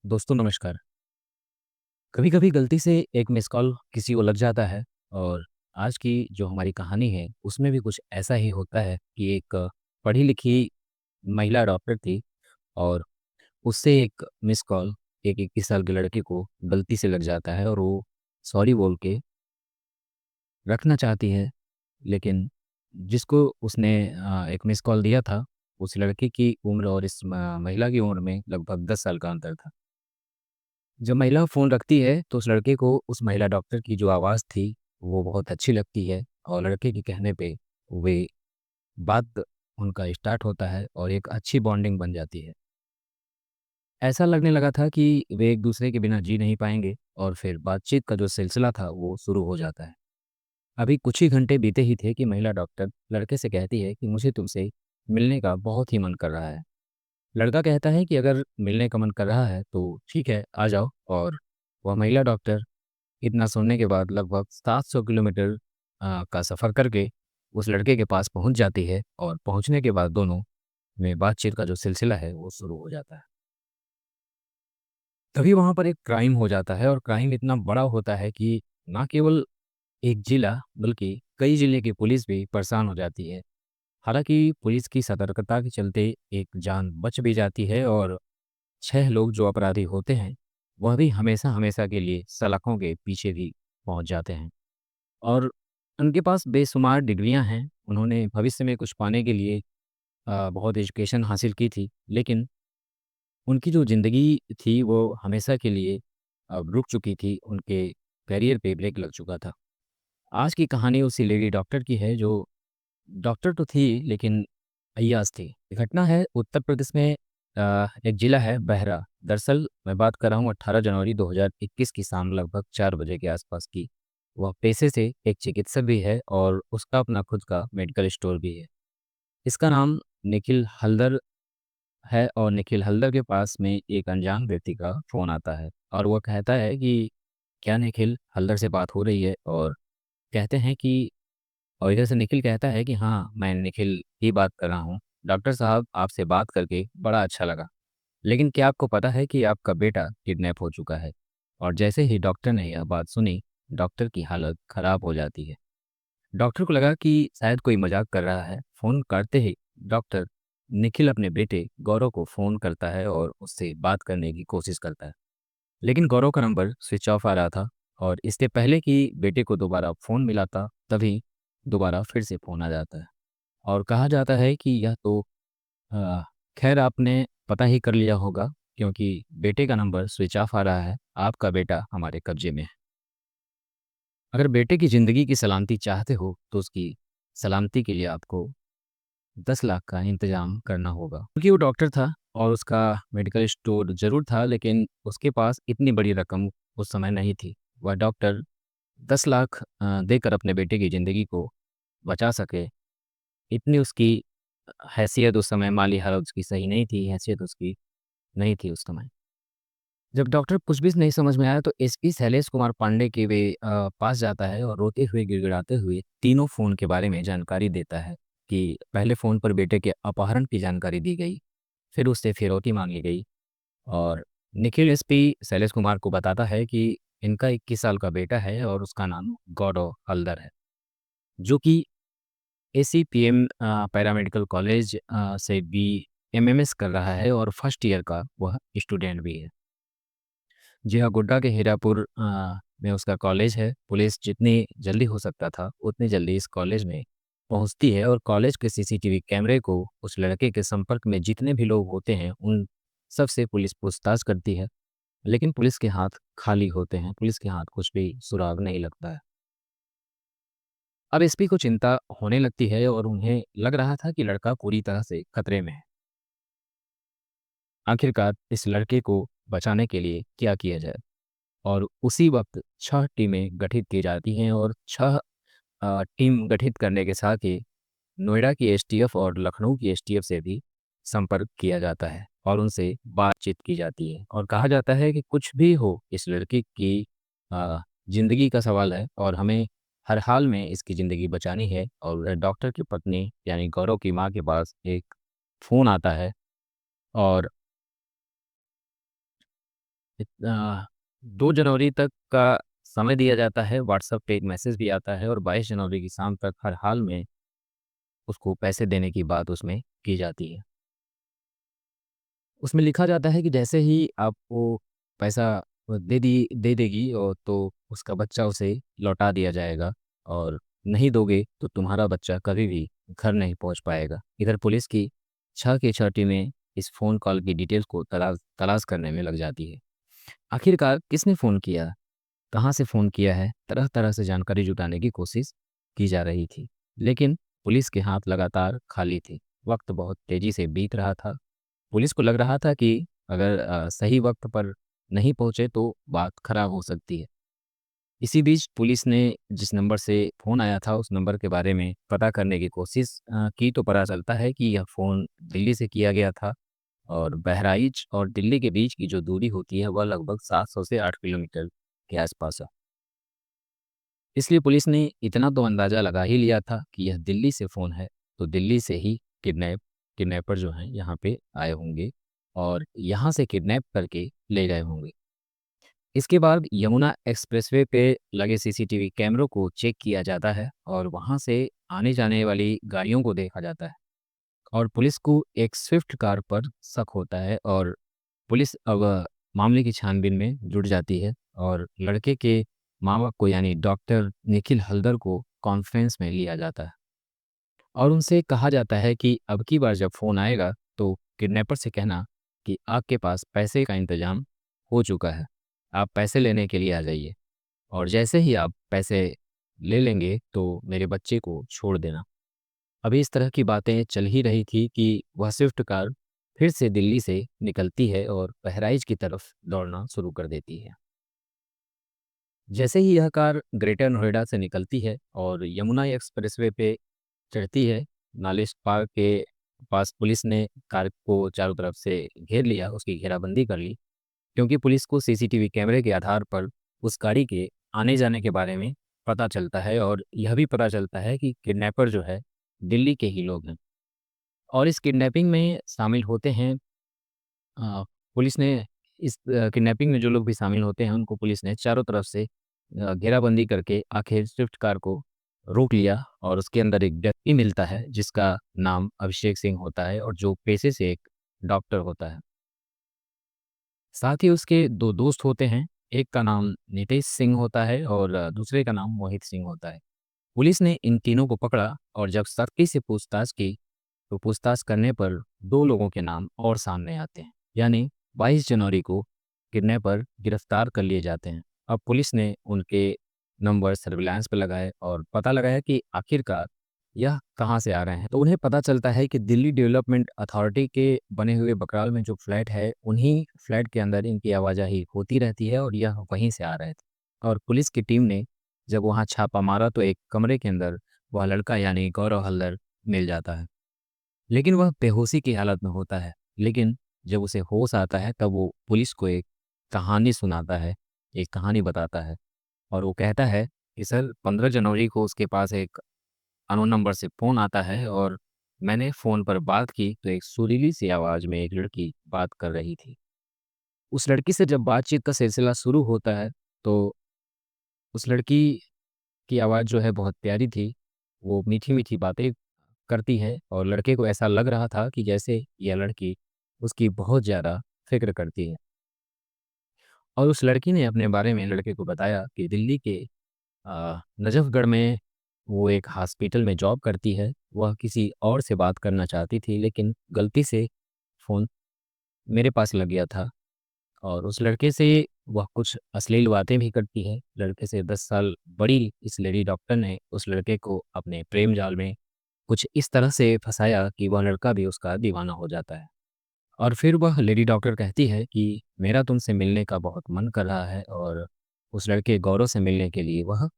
दोस्तों नमस्कार। कभी-कभी गलती से एक मिस कॉल किसी को लग जाता है और आज की जो हमारी कहानी है उसमें भी कुछ ऐसा ही होता है कि एक पढ़ी-लिखी महिला डॉक्टर थी और उससे एक मिस कॉल एक 21 साल के लड़के को गलती से लग जाता है और वो सॉरी बोल के रखना चाहती है। लेकिन जिसको उसने एक मिस कॉल दिया था, उस लड़के की उम्र और इस महिला की उम्र में लगभग 10 साल का अंतर था। जब महिला फ़ोन रखती है तो उस लड़के को उस महिला डॉक्टर की जो आवाज़ थी वो बहुत अच्छी लगती है और लड़के के कहने पे वे बात उनका स्टार्ट होता है और एक अच्छी बॉन्डिंग बन जाती है। ऐसा लगने लगा था कि वे एक दूसरे के बिना जी नहीं पाएँगे और फिर बातचीत का जो सिलसिला था वो शुरू हो जाता है। अभी कुछ ही घंटे बीते ही थे कि महिला डॉक्टर लड़के से कहती है कि मुझे तुमसे मिलने का बहुत ही मन कर रहा है। लड़का कहता है कि अगर मिलने का मन कर रहा है तो ठीक है, आ जाओ और वह महिला डॉक्टर इतना सुनने के बाद लगभग 700 किलोमीटर का सफ़र करके उस लड़के के पास पहुंच जाती है और पहुंचने के बाद दोनों में बातचीत का जो सिलसिला है वो शुरू हो जाता है। तभी वहाँ पर एक क्राइम हो जाता है और क्राइम इतना बड़ा होता है कि ना केवल एक जिला बल्कि कई जिले की पुलिस भी परेशान हो जाती है। हालांकि पुलिस की सतर्कता के चलते एक जान बच भी जाती है और 6 लोग जो अपराधी होते हैं वह भी हमेशा हमेशा के लिए सलाखों के पीछे भी पहुंच जाते हैं। और उनके पास बेशुमार डिग्रियां हैं। उन्होंने भविष्य में कुछ पाने के लिए बहुत एजुकेशन हासिल की थी, लेकिन उनकी जो ज़िंदगी थी वो हमेशा के लिए रुक चुकी थी, उनके करियर पे ब्रेक लग चुका था। आज की कहानी उसी लेडी डॉक्टर की है जो डॉक्टर तो थी लेकिन अय्याश थी। घटना है उत्तर प्रदेश में, एक ज़िला है बहरा। दरअसल मैं बात कर रहा हूँ 18 जनवरी 2021 की शाम लगभग 4 बजे के आसपास की। वह पेशे से एक चिकित्सक भी है और उसका अपना खुद का मेडिकल स्टोर भी है। इसका नाम निखिल हल्दर है और निखिल हल्दर के पास में एक अनजान व्यक्ति का फ़ोन आता है और वो कहता है कि क्या निखिल हल्दर से बात हो रही है? और कहते हैं कि और इधर से निखिल कहता है कि हाँ, मैं निखिल ही बात कर रहा हूँ। डॉक्टर साहब आपसे बात करके बड़ा अच्छा लगा। लेकिन क्या आपको पता है कि आपका बेटा किडनैप हो चुका है? और जैसे ही डॉक्टर ने यह बात सुनी, डॉक्टर की हालत खराब हो जाती है। डॉक्टर को लगा कि शायद कोई मजाक कर रहा है। फ़ोन करते ही डॉक्टर निखिल अपने बेटे गौरव को फ़ोन करता है और उससे बात करने की कोशिश करता है। लेकिन गौरव का नंबर स्विच ऑफ आ रहा था और इससे पहले कि बेटे को दोबारा फ़ोन मिला था, तभी दोबारा फिर से फ़ोन आ जाता है और कहा जाता है कि यह तो अ, खैर आपने पता ही कर लिया होगा क्योंकि बेटे का नंबर स्विच ऑफ आ रहा है, आपका बेटा हमारे कब्ज़े में है। अगर बेटे की ज़िंदगी की सलामती चाहते हो, तो उसकी सलामती के लिए आपको 10 लाख का इंतज़ाम करना होगा। क्योंकि वो डॉक्टर था और उसका मेडिकल स्टोर ज़रूर था, लेकिन उसके पास इतनी बड़ी रकम उस समय नहीं थी। वह डॉक्टर 10 लाख देकर अपने बेटे की ज़िंदगी को बचा सके, इतनी उसकी हैसियत उस समय, माली हालत उसकी सही नहीं थी, हैसियत उसकी नहीं थी उस समय। जब डॉक्टर कुछ भी नहीं समझ में आया तो एसपी शैलेश कुमार पांडे के वे पास जाता है और रोते हुए, गिड़गिड़ाते हुए तीनों फ़ोन के बारे में जानकारी देता है कि पहले फ़ोन पर बेटे के अपहरण की जानकारी दी गई, फिर उससे फिरौती माँगी गई और निखिल एसपी शैलेश कुमार को बताता है कि इनका 21 साल का बेटा है और उसका नाम गौरव हल्दर है, जो कि एसीपीएम पैरामेडिकल कॉलेज से बीएमएमएस कर रहा है और फर्स्ट ईयर का वह स्टूडेंट भी है। जी हाँ, गोड्डा के हीरापुर में उसका कॉलेज है। पुलिस जितनी जल्दी हो सकता था, उतनी जल्दी इस कॉलेज में पहुँचती है और कॉलेज के सीसीटीवी कैमरे को उस लड़के के संपर्क में जितने भी लोग होते हैं, उन सब से पुलिस पूछताछ करती है। लेकिन पुलिस के हाथ खाली होते हैं, पुलिस के हाथ कुछ भी सुराग नहीं लगता है। अब एसपी को चिंता होने लगती है और उन्हें लग रहा था कि लड़का पूरी तरह से खतरे में है। आखिरकार इस लड़के को बचाने के लिए क्या किया जाए? और उसी वक़्त 6 टीमें गठित की जाती हैं और 6 टीम गठित करने के साथ ही नोएडा की एसटीएफ और लखनऊ की एसटीएफ से भी संपर्क किया जाता है और उनसे बातचीत की जाती है और कहा जाता है कि कुछ भी हो इस लड़की की ज़िंदगी का सवाल है और हमें हर हाल में इसकी ज़िंदगी बचानी है। और डॉक्टर की पत्नी यानी गौरव की माँ के पास एक फ़ोन आता है और इतना 2 जनवरी तक का समय दिया जाता है, व्हाट्सएप पे एक मैसेज भी आता है और 22 जनवरी की शाम तक हर हाल में उसको पैसे देने की बात उसमें की जाती है। उसमें लिखा जाता है कि जैसे ही आपको पैसा दे देगी और तो उसका बच्चा उसे लौटा दिया जाएगा और नहीं दोगे तो तुम्हारा बच्चा कभी भी घर नहीं पहुंच पाएगा। इधर पुलिस की 6 की 6 टीमें इस फ़ोन कॉल की डिटेल्स को तलाश तलाश करने में लग जाती है। आखिरकार किसने फ़ोन किया? कहाँ से फ़ोन किया है? तरह-तरह से जानकारी जुटाने की कोशिश की जा रही थी। लेकिन पुलिस के हाथ लगातार खाली थे। वक़्त बहुत तेज़ी से बीत रहा था। पुलिस को लग रहा था कि अगर सही वक़्त पर नहीं पहुँचे तो बात ख़राब हो सकती है। इसी बीच पुलिस ने जिस नंबर से फ़ोन आया था उस नंबर के बारे में पता करने की कोशिश की तो पता चलता है कि यह फ़ोन दिल्ली से किया गया था और बहराइच और दिल्ली के बीच की जो दूरी होती है वह लगभग 700 से 8 किलोमीटर के आसपास है। इसलिए पुलिस ने इतना तो अंदाज़ा लगा ही लिया था कि यह दिल्ली से फ़ोन है, तो दिल्ली से ही किडनैपर जो हैं यहाँ पे आए होंगे और यहाँ से किडनैप करके ले गए होंगे। इसके बाद यमुना एक्सप्रेसवे पे लगे सीसीटीवी कैमरों को चेक किया जाता है और वहाँ से आने-जाने वाली गाड़ियों को देखा जाता है और पुलिस को एक स्विफ्ट कार पर शक होता है और पुलिस अब मामले की छानबीन में जुट जाती है और लड़के के माँ-बाप को यानी डॉक्टर निखिल हल्दर को कॉन्फ्रेंस में लिया जाता है और उनसे कहा जाता है कि अब की बार जब फ़ोन आएगा तो किडनैपर से कहना कि आपके पास पैसे का इंतज़ाम हो चुका है। आप पैसे लेने के लिए आ जाइए और जैसे ही आप पैसे ले लेंगे तो मेरे बच्चे को छोड़ देना। अभी इस तरह की बातें चल ही रही थी कि वह स्विफ्ट कार फिर से दिल्ली से निकलती है और बहराइच की तरफ दौड़ना शुरू कर देती है। जैसे ही यह कार ग्रेटर नोएडा से निकलती है और यमुना एक्सप्रेसवे पे चढ़ती है, नालिश पार्क के पास पुलिस ने कार को चारों तरफ से घेर लिया, उसकी घेराबंदी कर ली क्योंकि पुलिस को सीसीटीवी कैमरे के आधार पर उस गाड़ी के आने-जाने के बारे में पता चलता है और यह भी पता चलता है कि किडनैपर जो है, दिल्ली के ही लोग हैं और इस किडनैपिंग में शामिल होते हैं पुलिस ने इस किडनैपिंग में जो लोग भी शामिल होते हैं, उनको पुलिस ने चारों तरफ से घेराबंदी करके आखिर स्विफ्ट कार को रोक लिया और उसके अंदर एक व्यक्ति मिलता है, जिसका नाम अभिषेक सिंह होता है और जो पेशे से एक डॉक्टर होता है। साथ ही उसके 2 दोस्त होते हैं, एक का नाम नितेश सिंह होता है और दूसरे का नाम मोहित सिंह होता है। पुलिस ने इन तीनों को पकड़ा और जब सख्ती से पूछताछ की, तो पूछताछ करने पर 2 लोगों के नाम और सामने आते हैं, यानी 22 जनवरी को किडनैपर गिरफ्तार कर लिए जाते हैं। अब पुलिस ने उनके नंबर सर्विलांस पे लगाए और पता लगाया कि आखिरकार यह कहाँ से आ रहे हैं। तो उन्हें पता चलता है कि दिल्ली डेवलपमेंट अथॉरिटी के बने हुए बकराल में जो फ्लैट है, उन्हीं फ्लैट के अंदर इनकी आवाजाही होती रहती है और यह वहीं से आ रहे थे। और पुलिस की टीम ने जब वहाँ छापा मारा तो एक कमरे के अंदर वह लड़का यानी गौरव हल्दर मिल जाता है। लेकिन वह बेहोशी की हालत में होता है। लेकिन जब उसे होश आता है तब वो पुलिस को एक कहानी सुनाता है, एक कहानी बताता है और वो कहता है कि सर 15 जनवरी को उसके पास एक अननोन नंबर से फ़ोन आता है और मैंने फ़ोन पर बात की तो एक सुरीली सी आवाज़ में एक लड़की बात कर रही थी। उस लड़की से जब बातचीत का सिलसिला शुरू होता है तो उस लड़की की आवाज़ जो है बहुत प्यारी थी। वो मीठी-मीठी बातें करती है और लड़के को ऐसा लग रहा था कि जैसे यह लड़की उसकी बहुत ज़्यादा फ़िक्र करती है। और उस लड़की ने अपने बारे में लड़के को बताया कि दिल्ली के नजफ़गढ़ में वो एक हॉस्पिटल में जॉब करती है। वह किसी और से बात करना चाहती थी लेकिन गलती से फ़ोन मेरे पास लग गया था और उस लड़के से वह कुछ अश्लील बातें भी करती है। लड़के से 10 साल बड़ी इस लेडी डॉक्टर ने उस लड़के को अपने प्रेम जाल में कुछ इस तरह से फँसाया कि वह लड़का भी उसका दीवाना हो जाता है। और फिर वह लेडी डॉक्टर कहती है कि मेरा तुमसे मिलने का बहुत मन कर रहा है और उस लड़के गौरव से मिलने के लिए वह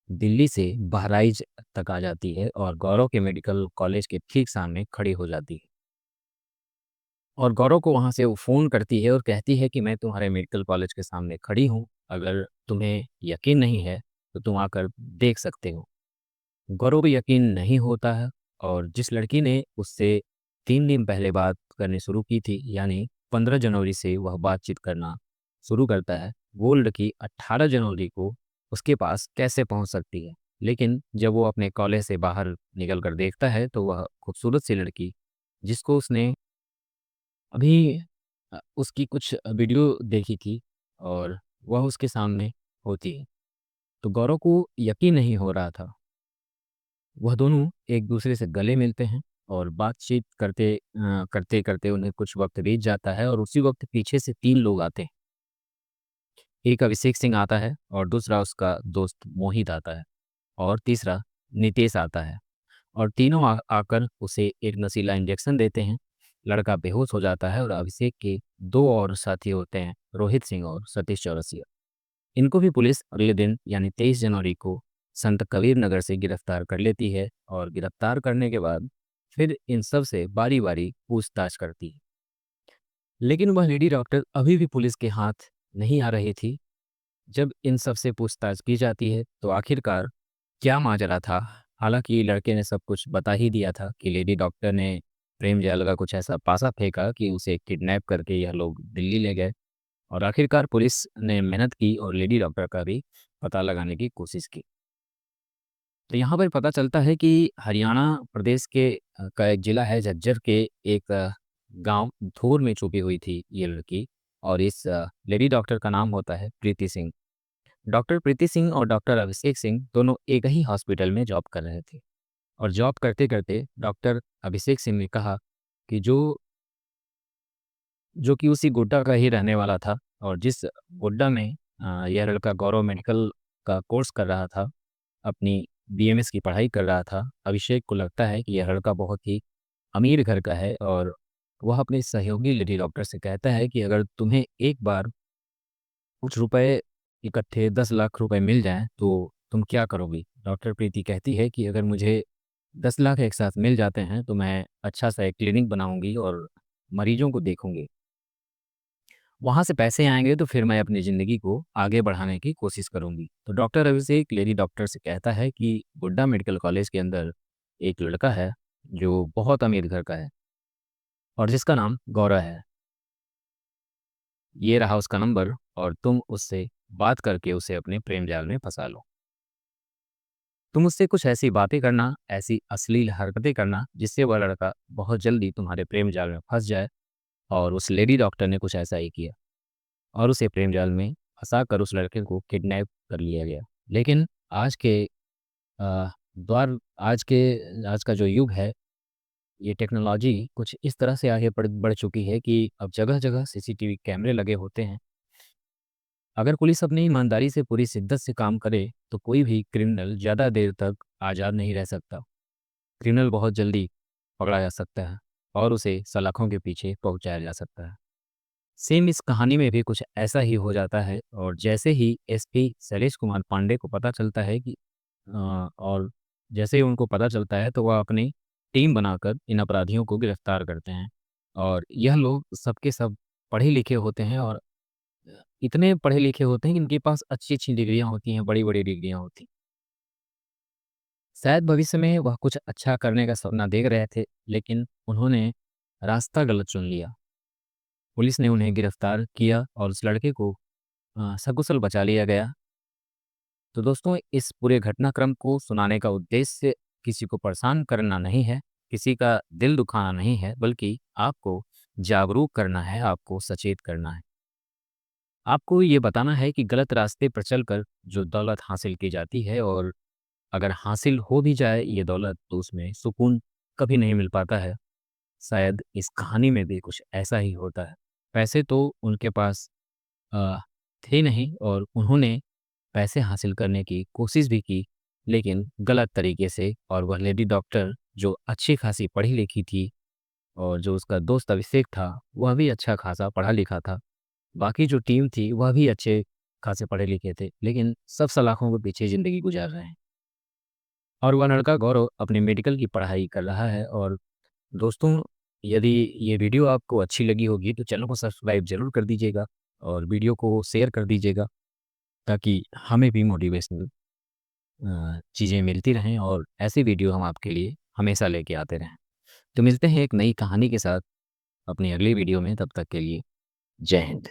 दिल्ली से बहराइच तक आ जाती है और गौरव के मेडिकल कॉलेज के ठीक सामने खड़ी हो जाती है और गौरव को वहाँ से वो फ़ोन करती है और कहती है कि मैं तुम्हारे मेडिकल कॉलेज के सामने खड़ी हूँ, अगर तुम्हें यकीन नहीं है तो तुम आकर देख सकते हो। गौरव को यकीन नहीं होता है और जिस लड़की ने उससे 3 दिन पहले बात करनी शुरू की थी, यानी 15 जनवरी से वह बातचीत करना शुरू करता है, वो लड़की 18 जनवरी को उसके पास कैसे पहुंच सकती है। लेकिन जब वो अपने कॉलेज से बाहर निकल कर देखता है तो वह खूबसूरत सी लड़की, जिसको उसने अभी उसकी कुछ वीडियो देखी थी और वह उसके सामने होती है। तो गौरव को यकीन नहीं हो रहा था। वह दोनों एक दूसरे से गले मिलते हैं और बातचीत करते करते उन्हें कुछ वक्त बीत जाता है और उसी वक्त पीछे से 3 लोग आते हैं। एक अभिषेक सिंह आता है और दूसरा उसका दोस्त मोहित आता है और तीसरा नितेश आता है। और तीनों आकर उसे एक नशीला इंजेक्शन देते हैं। लड़का बेहोश हो जाता है और अभिषेक के 2 और साथी होते हैं, रोहित सिंह और सतीश चौरसिया। इनको भी पुलिस अगले दिन यानी 23 जनवरी को संत कबीर नगर से गिरफ्तार कर लेती है और गिरफ्तार करने के बाद फिर इन सब से बारी-बारी पूछताछ करती है। लेकिन वह लेडी डॉक्टर अभी भी पुलिस के हाथ नहीं आ रही थी। जब इन सब से पूछताछ की जाती है तो आखिरकार क्या माजरा था? हालाँकि लड़के ने सब कुछ बता ही दिया था कि लेडी डॉक्टर ने प्रेम जाल का कुछ ऐसा पासा फेंका कि उसे किडनैप करके यह लोग दिल्ली ले गए। और आखिरकार पुलिस ने मेहनत की और लेडी डॉक्टर का भी पता लगाने की कोशिश की। तो यहाँ पर पता चलता है कि हरियाणा प्रदेश का एक ज़िला है झज्जर के एक गाँव धूर में छुपी हुई थी ये लड़की। और इस लेडी डॉक्टर का नाम होता है प्रीति सिंह। डॉक्टर प्रीति सिंह और डॉक्टर अभिषेक सिंह दोनों एक ही हॉस्पिटल में जॉब कर रहे थे। और जॉब करते-करते डॉक्टर अभिषेक सिंह ने कहा कि जो कि उसी गोड्डा का ही रहने वाला था और जिस गोड्डा में यह लड़का गौरव मेडिकल का कोर्स कर रहा था, अपनी बीएमएस की पढ़ाई कर रहा था। अभिषेक को लगता है कि यह लड़का बहुत ही अमीर घर का है और वह अपने सहयोगी लेडी डॉक्टर से कहता है कि अगर तुम्हें एक बार कुछ रुपए इकट्ठे 10 लाख रुपए मिल जाएँ तो तुम क्या करोगी? डॉक्टर प्रीति कहती है कि अगर मुझे 10 लाख एक साथ मिल जाते हैं तो मैं अच्छा-सा एक क्लिनिक बनाऊँगी और मरीजों को देखूँगी। वहाँ से पैसे आएँगे तो फिर मैं अपनी ज़िंदगी को आगे बढ़ाने की कोशिश करूँगी। तो डॉक्टर अभिषेक लेडी डॉक्टर से कहता है कि गोड्डा मेडिकल कॉलेज के अंदर एक लड़का है, जो बहुत अमीर घर का है और जिसका नाम गौरव है। ये रहा उसका नंबर और तुम उससे बात करके उसे अपने प्रेम जाल में फँसा लो। तुम उससे कुछ ऐसी बातें करना, ऐसी अश्लील हरकतें करना, जिससे वह लड़का बहुत जल्दी तुम्हारे प्रेम जाल में फँस जाए। और उस लेडी डॉक्टर ने कुछ ऐसा ही किया और उसे प्रेम जाल में फँसाकर उस लड़के को किडनैप कर लिया गया। लेकिन आज के दौर आज का जो युग है, ये टेक्नोलॉजी कुछ इस तरह से आगे बढ़ चुकी है कि अब जगह-जगह सीसीटीवी कैमरे लगे होते हैं। अगर पुलिस अपनी ईमानदारी से पूरी शिद्दत से काम करे, तो कोई भी क्रिमिनल ज़्यादा देर तक आज़ाद नहीं रह सकता। क्रिमिनल बहुत जल्दी पकड़ा जा सकता है और उसे सलाखों के पीछे पहुँचाया जा सकता है। सेम इस कहानी में भी कुछ ऐसा ही हो जाता है और जैसे ही एसपी शैलेश कुमार पांडे को पता चलता है कि और जैसे ही उनको पता चलता है तो वह अपनी टीम बनाकर इन अपराधियों को गिरफ्तार करते हैं। और यह लोग सबके सब पढ़े लिखे होते हैं और इतने पढ़े लिखे होते हैं कि इनके पास अच्छी-अच्छी डिग्रियाँ होती हैं, बड़ी-बड़ी डिग्रियाँ होती हैं। शायद भविष्य में वह कुछ अच्छा करने का सपना देख रहे थे, लेकिन उन्होंने रास्ता गलत चुन लिया। पुलिस ने उन्हें गिरफ्तार किया और उस लड़के को सकुशल बचा लिया गया। तो दोस्तों, इस पूरे घटनाक्रम को सुनाने का उद्देश्य किसी को परेशान करना नहीं है, किसी का दिल दुखाना नहीं है, बल्कि आपको जागरूक करना है, आपको सचेत करना है। आपको ये बताना है कि गलत रास्ते पर चलकर जो दौलत हासिल की जाती है और अगर हासिल हो भी जाए ये दौलत तो उसमें सुकून कभी नहीं मिल पाता है। शायद इस कहानी में भी कुछ ऐसा ही होता है। पैसे तो उनके पास अ, थे नहीं और उन्होंने पैसे हासिल करने की कोशिश भी की, लेकिन गलत तरीके से। और वह लेडी डॉक्टर जो अच्छी खासी पढ़ी लिखी थी और जो उसका दोस्त अभिषेक था, वह भी अच्छा खासा पढ़ा लिखा था। बाकी जो टीम थी वह भी अच्छे खासे पढ़े लिखे थे, लेकिन सब सलाखों के पीछे ज़िंदगी गुज़ार रहे हैं। और वह लड़का गौरव अपनी मेडिकल की पढ़ाई कर रहा है। और दोस्तों, यदि ये वीडियो आपको अच्छी लगी होगी तो चैनल को सब्सक्राइब ज़रूर कर दीजिएगा और वीडियो को शेयर कर दीजिएगा, ताकि हमें भी मोटिवेशनल चीज़ें मिलती रहें और ऐसी वीडियो हम आपके लिए हमेशा लेके आते रहें। तो मिलते हैं एक नई कहानी के साथ अपनी अगली वीडियो में, तब तक के लिए जय हिंद।